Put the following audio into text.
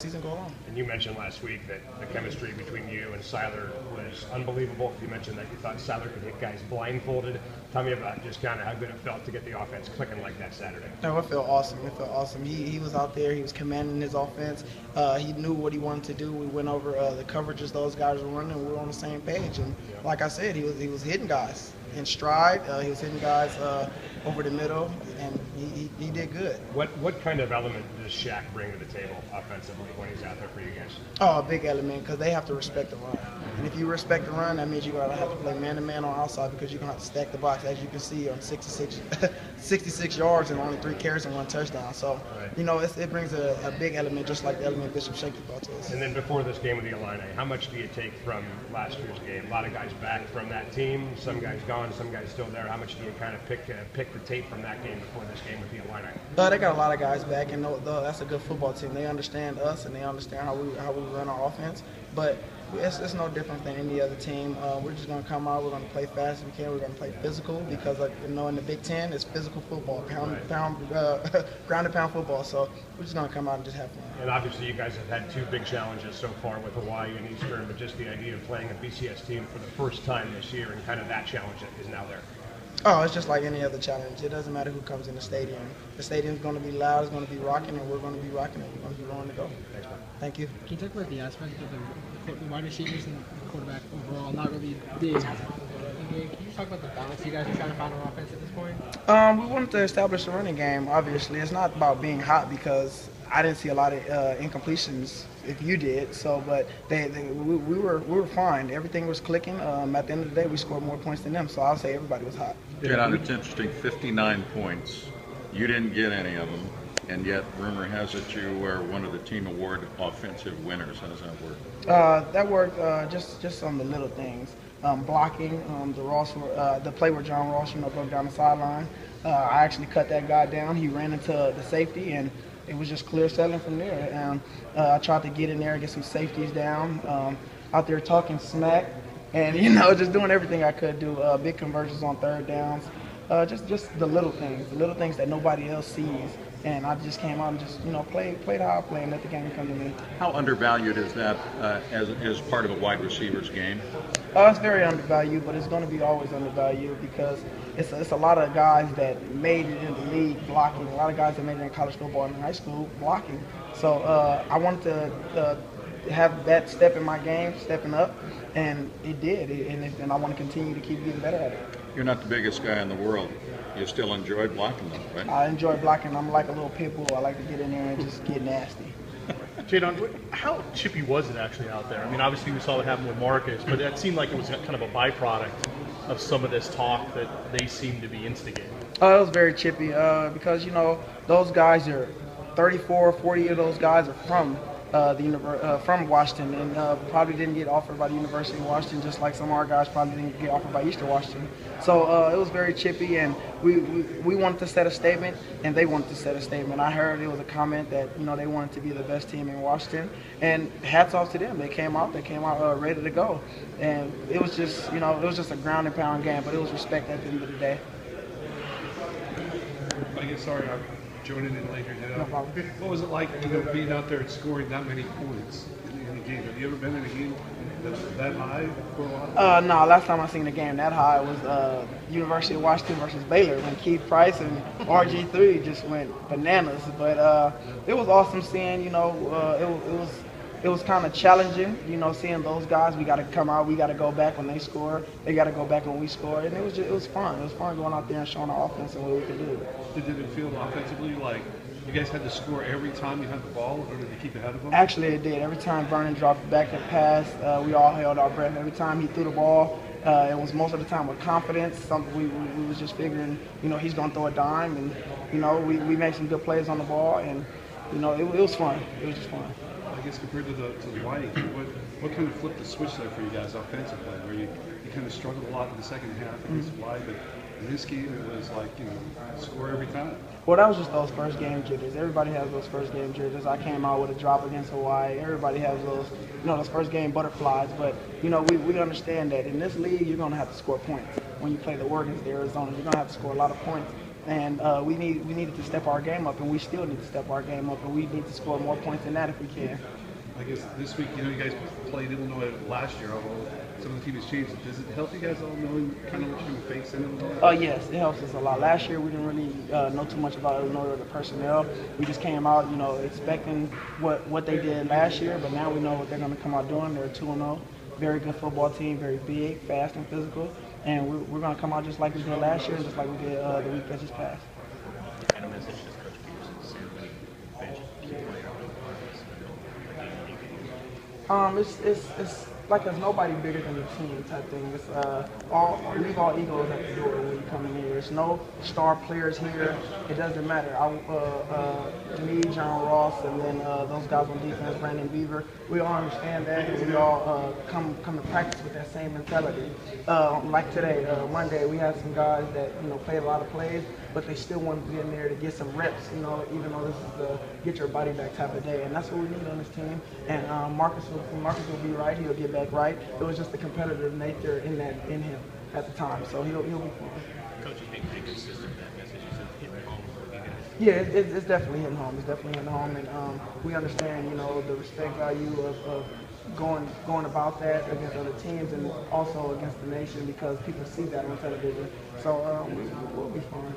season go along. And you mentioned last week that the chemistry between you and Seiler was unbelievable. You mentioned that you thought Seiler could hit guys blindfolded. Tell me about just kind of how good it felt to get the offense clicking like that Saturday. No, it felt awesome. It felt awesome. He was out there. He was commanding his offense. He knew what he wanted to do. We went over the coverages those guys were running. We were on the same page. And like I said, he was hitting guys in stride. He was hitting guys over the middle, and he did good. What kind of element does Shaq bring to the table offensively when he's out there for you guys? Oh, a big element, because they have to respect the run. And if you respect the run, that means you're going to have to play man-to-man on outside, because you're going to have to stack the box, as you can see, on 66 yards and only 3 carries and 1 touchdown. So, it brings a big element, just like the element Bishop Shaky brought to us. And then before this game with the Illini, how much do you take from last year's game? A lot of guys back from that team, some guys gone, some guys still there. How much do you kind of pick the tape from that game before this game with the Illini? They got a lot of guys back, and that's a good football team. They understand us, and they understand how we run our offense. But it's no different than any other team. We're just going to come out. We're going to play fast as we can. We're going to play physical, because in the Big Ten, it's physical football, ground and pound football. So we're just going to come out and just have fun. And obviously, you guys have had 2 big challenges so far with Hawaii and Eastern, but just the idea of playing a BCS team for the first time this year, and kind of that challenge that is now there. Oh, it's just like any other challenge. It doesn't matter who comes in the stadium. The stadium's going to be loud, it's going to be rocking, and we're going to be rocking, and we're going to be rolling to go. Thanks, man. Thank you. Can you talk about the aspect of the wide receivers and the quarterback overall not really big? Can you talk about the balance you guys are trying to find on offense at this point? We wanted to establish the running game, obviously. It's not about being hot, because I didn't see a lot of incompletions if you did. So, but we were fine. Everything was clicking. At the end of the day, we scored more points than them. So I'll say everybody was hot. Jaydon, it's interesting. 59 points. You didn't get any of them, and yet rumor has it you were one of the team award offensive winners. How does that work? That worked just on the little things. Blocking, the play where John Ross, broke down the sideline. I actually cut that guy down. He ran into the safety, and it was just clear sailing from there. And I tried to get in there and get some safeties down, out there talking smack, and just doing everything I could do. Big conversions on 3rd downs, just the little things that nobody else sees. And I just came out and just played how I play and let the game come to me. How undervalued is that as part of a wide receiver's game? It's very undervalued, but it's going to be always undervalued, because it's a lot of guys that made it in the league blocking, a lot of guys that made it in college football and in high school blocking. So I wanted to have that step in my game, stepping up, and it did. And I want to continue to keep getting better at it. You're not the biggest guy in the world. You still enjoy blocking them, right? I enjoy blocking. I'm like a little pit bull. I like to get in there and just get nasty. Jaydon, how chippy was it actually out there? I mean, obviously we saw what happened with Marcus, but it seemed like it was kind of a byproduct of some of this talk that they seemed to be instigating. It was very chippy, because those guys are 34, 40 of those guys are from from Washington, and probably didn't get offered by the University of Washington, just like some of our guys probably didn't get offered by Eastern Washington. So it was very chippy, and we wanted to set a statement, and they wanted to set a statement. I heard it was a comment that they wanted to be the best team in Washington, and hats off to them. They came out ready to go, and it was just a ground and pound game, but it was respect at the end of the day. I guess, sorry, I'm joining in later. No problem. What was it like, being out there and scoring that many points in a game? Have you ever been in a game that high for a while? No, last time I seen a game that high was University of Washington versus Baylor, when Keith Price and RG3 just went bananas. But it was awesome seeing, it was kind of challenging, seeing those guys. We got to come out, we got to go back when they score. They got to go back when we score, and it was fun. It was fun going out there and showing our offense and what we could do. Did it feel offensively like you guys had to score every time you had the ball, or did you keep ahead of them? Actually, it did. Every time Vernon dropped back that pass, we all held our breath. Every time he threw the ball, it was most of the time with confidence. Something we was just figuring, he's going to throw a dime, and we made some good plays on the ball, and it was fun. It was just fun. I guess compared to the Hawaii game, what kind of flipped the switch there for you guys offensively, where you kind of struggled a lot in the second half against Hawaii, but in this game it was like score every time? Well, that was just those first game jitters. Everybody has those first game jitters. I came out with a drop against Hawaii. Everybody has those, those first game butterflies. But we understand that in this league you're going to have to score points. When you play the Oregon, the Arizona, you're going to have to score a lot of points. and we needed to step our game up, and we still need to step our game up, and we need to score more points than that if we can. I guess this week, you guys played Illinois last year, although some of the team has changed. Does it help you guys all knowing kind of what you're going to face in Illinois? Yes, it helps us a lot. Last year, we didn't really know too much about Illinois or the personnel. We just came out, expecting what they did last year, but now we know what they're going to come out doing. They're 2-0, very good football team, very big, fast, and physical, and we're going to come out just like we did last year and just like we did the week that just passed. And a message to Coach Peterson, bench, key player. It's like there's nobody bigger than the team type thing. It's leave all egos at the door when you come in here. There's no star players here. It doesn't matter. Me, John Ross, and then those guys on defense, Brandon Beaver. We all understand that, and we all come to practice with that same mentality. Like today, Monday, we had some guys that played a lot of plays, but they still wanted to be in there to get some reps. Even though this is the get your body back type of day, and that's what we need on this team. And Marcus will be right. He'll get back right. It was just the competitive nature in him at the time, so he'll be fine. Coach, you think pretty consistent with that message? Is it hitting home for you guys? Yeah, it's definitely hitting home. It's definitely hitting home, and we understand, the respect value of going about that against other teams and also against the nation because people see that on television. So we'll be fine.